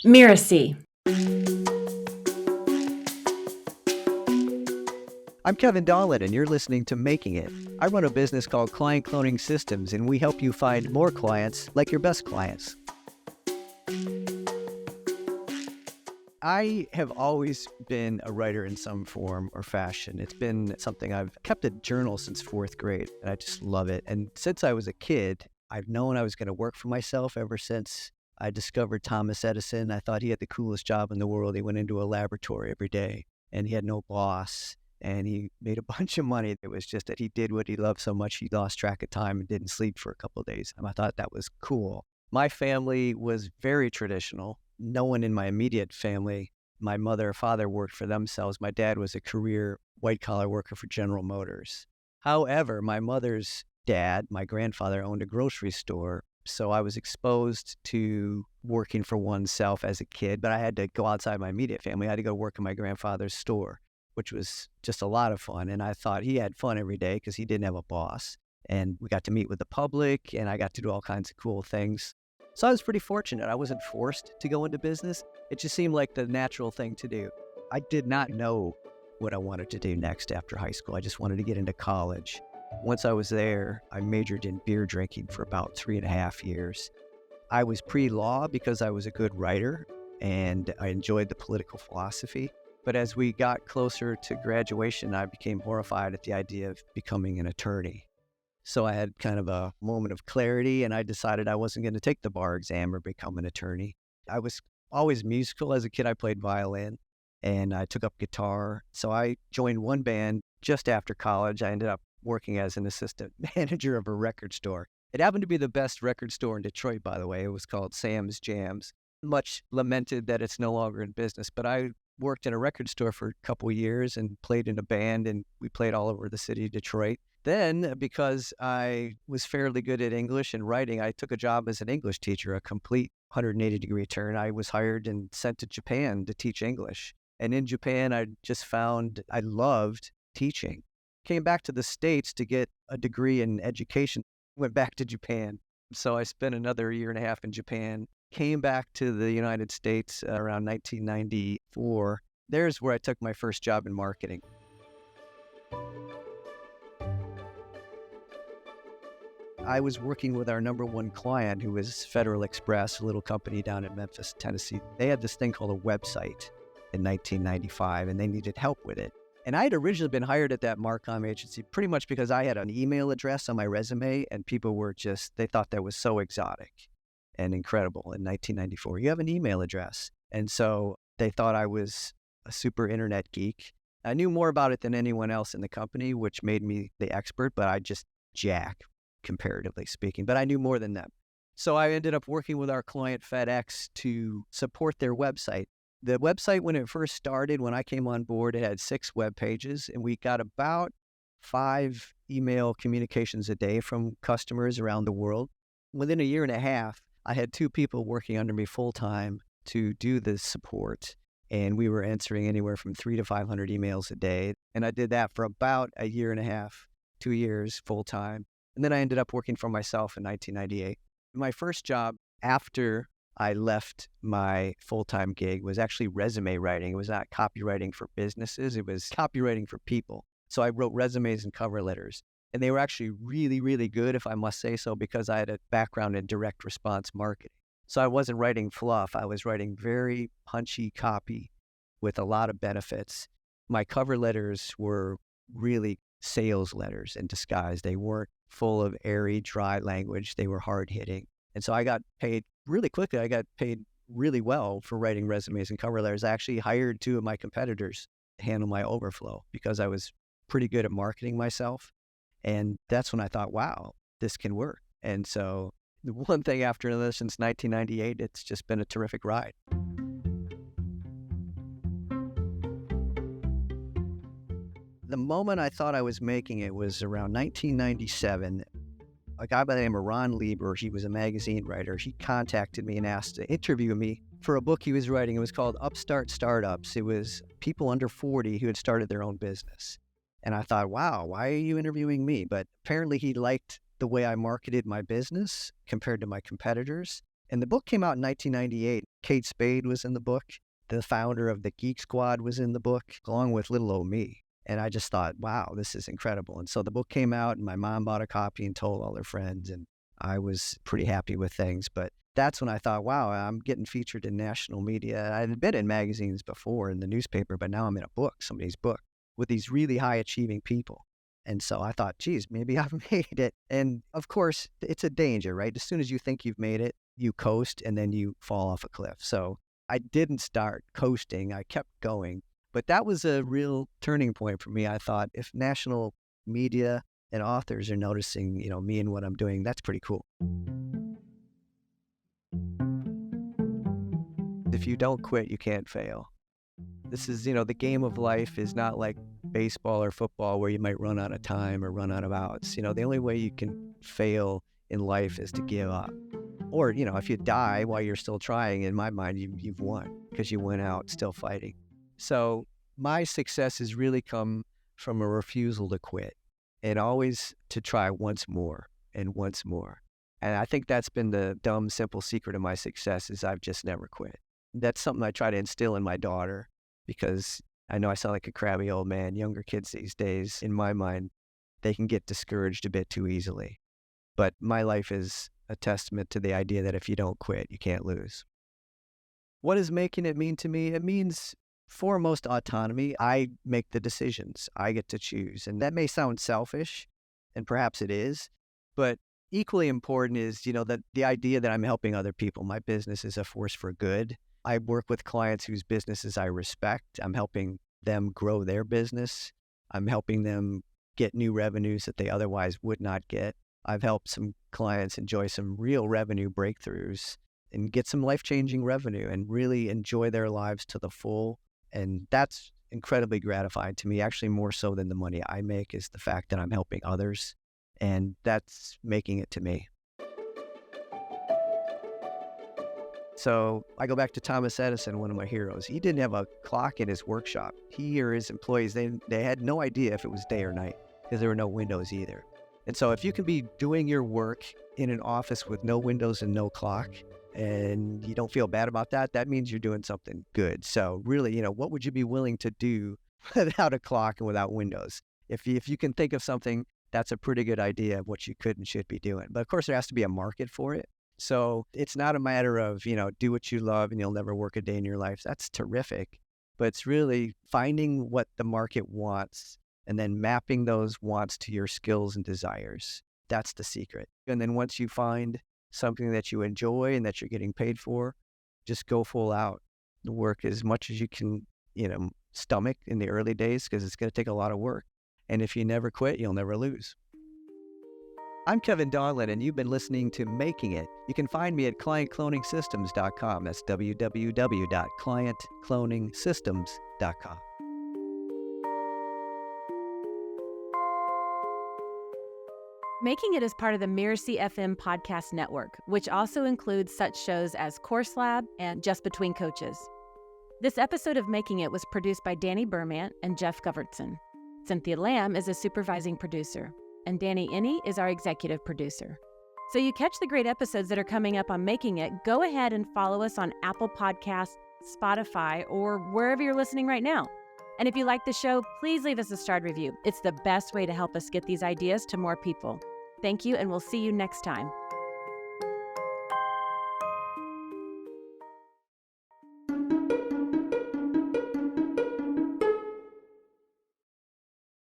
Mirasee. I'm Kevin Donlin, and you're listening to Making It. I run a business called Client Cloning Systems, and we help you find more clients like your best clients. I have always been a writer in some form or fashion. It's been something I've kept a journal since fourth grade, and I just love it. And since I was a kid, I've known I was going to work for myself ever since I discovered Thomas Edison. I thought he had the coolest job in the world. He went into a laboratory every day, and he had no boss. And he made a bunch of money. It was just that he did what he loved so much, he lost track of time and didn't sleep for a couple of days. And I thought that was cool. My family was very traditional. No one in my immediate family, my mother or father worked for themselves. My dad was a career white-collar worker for General Motors. However, my mother's dad, my grandfather, owned a grocery store. So I was exposed to working for oneself as a kid, but I had to go outside my immediate family. I had to go work in my grandfather's store, which was just a lot of fun. And I thought he had fun every day because he didn't have a boss. And we got to meet with the public, and I got to do all kinds of cool things. So I was pretty fortunate. I wasn't forced to go into business. It just seemed like the natural thing to do. I did not know what I wanted to do next after high school. I just wanted to get into college. Once I was there, I majored in beer drinking for about 3.5 years. I was pre-law because I was a good writer, and I enjoyed the political philosophy. But as we got closer to graduation, I became horrified at the idea of becoming an attorney. So I had kind of a moment of clarity, and I decided I wasn't going to take the bar exam or become an attorney. I was always musical. As a kid, I played violin, and I took up guitar. So I joined one band just after college. I ended up working as an assistant manager of a record store. It happened to be the best record store in Detroit, by the way. It was called Sam's Jams. Much lamented that it's no longer in business, but I worked in a record store for a couple of years and played in a band, and we played all over the city of Detroit. Then, because I was fairly good at English and writing, I took a job as an English teacher, a complete 180-degree turn. I was hired and sent to Japan to teach English. And in Japan, I just found I loved teaching. Came back to the States to get a degree in education, went back to Japan. So I spent another 1.5 years in Japan. Came back to the United States around 1994. There's where I took my first job in marketing. I was working with our number one client, who was Federal Express, a little company down in Memphis, Tennessee. They had this thing called a website in 1995, and they needed help with it. And I had originally been hired at that Marcom agency pretty much because I had an email address on my resume, and people were they thought that was so exotic and incredible in 1994. You have an email address. And so they thought I was a super internet geek. I knew more about it than anyone else in the company, which made me the expert, but I just jack, comparatively speaking. But I knew more than them. So I ended up working with our client FedEx to support their website. The website, when it first started, when I came on board, it had 6 web pages, and we got about 5 email communications a day from customers around the world. Within 1.5 years, I had 2 people working under me full-time to do the support, and we were answering anywhere from 300 to 500 emails a day. And I did that for about 1.5 years, 2 years full-time. And then I ended up working for myself in 1998. My first job after I left my full-time gig was actually resume writing. It was not copywriting for businesses. It was copywriting for people. So I wrote resumes and cover letters. And they were actually really, really good, if I must say so, because I had a background in direct response marketing. So I wasn't writing fluff. I was writing very punchy copy with a lot of benefits. My cover letters were really sales letters in disguise. They weren't full of airy, dry language. They were hard-hitting. And so I got paid really quickly. I got paid really well for writing resumes and cover letters. I actually hired 2 of my competitors to handle my overflow because I was pretty good at marketing myself. And that's when I thought, wow, this can work. And so the one thing after another since 1998, it's just been a terrific ride. The moment I thought I was making it was around 1997. A guy by the name of Ron Lieber, he was a magazine writer. He contacted me and asked to interview me for a book he was writing. It was called Upstart Startups. It was people under 40 who had started their own business. And I thought, wow, why are you interviewing me? But apparently he liked the way I marketed my business compared to my competitors. And the book came out in 1998. Kate Spade was in the book. The founder of the Geek Squad was in the book, along with little old me. And I just thought, wow, this is incredible. And so the book came out and my mom bought a copy and told all her friends. And I was pretty happy with things. But that's when I thought, wow, I'm getting featured in national media. I had been in magazines before in the newspaper, but now I'm in a book, somebody's book, with these really high achieving people. And so I thought, geez, maybe I've made it. And of course, it's a danger, right? As soon as you think you've made it, you coast and then you fall off a cliff. So I didn't start coasting. I kept going. But that was a real turning point for me. I thought if national media and authors are noticing, me and what I'm doing, that's pretty cool. If you don't quit, you can't fail. This is, the game of life is not like baseball or football where you might run out of time or run out of outs. The only way you can fail in life is to give up. Or, if you die while you're still trying, in my mind, you've won because you went out still fighting. So my success has really come from a refusal to quit and always to try once more and once more. And I think that's been the dumb, simple secret of my success is I've just never quit. That's something I try to instill in my daughter because I know I sound like a crabby old man. Younger kids these days, in my mind, they can get discouraged a bit too easily. But my life is a testament to the idea that if you don't quit, you can't lose. What does making it mean to me? It means foremost autonomy. I make the decisions. I get to choose. And that may sound selfish, and perhaps it is, but equally important is, that the idea that I'm helping other people. My business is a force for good. I work with clients whose businesses I respect. I'm helping them grow their business. I'm helping them get new revenues that they otherwise would not get. I've helped some clients enjoy some real revenue breakthroughs and get some life-changing revenue and really enjoy their lives to the full. And that's incredibly gratifying to me, actually more so than the money I make is the fact that I'm helping others. And that's making it to me. So I go back to Thomas Edison, one of my heroes. He didn't have a clock in his workshop. He or his employees, they had no idea if it was day or night because there were no windows either. And so if you can be doing your work in an office with no windows and no clock, and you don't feel bad about that, that means you're doing something good. So really, what would you be willing to do without a clock and without windows? If you can think of something, that's a pretty good idea of what you could and should be doing. But of course, there has to be a market for it. So it's not a matter of, do what you love and you'll never work a day in your life. That's terrific. But it's really finding what the market wants and then mapping those wants to your skills and desires. That's the secret. And then once you find something that you enjoy and that you're getting paid for, just go full out. Work as much as you can, stomach in the early days because it's going to take a lot of work. And if you never quit, you'll never lose. I'm Kevin Donlin, and you've been listening to Making It. You can find me at clientcloningsystems.com. That's www.clientcloningsystems.com. Making It is part of the Mirasee FM podcast network, which also includes such shows as Course Lab and Just Between Coaches. This episode of Making It was produced by Danny Bermant and Geoff Govertsen. Cynthia Lamb is a supervising producer, and Danny Inney is our executive producer. So you catch the great episodes that are coming up on Making It, go ahead and follow us on Apple Podcasts, Spotify, or wherever you're listening right now. And if you like the show, please leave us a starred review. It's the best way to help us get these ideas to more people. Thank you, and we'll see you next time.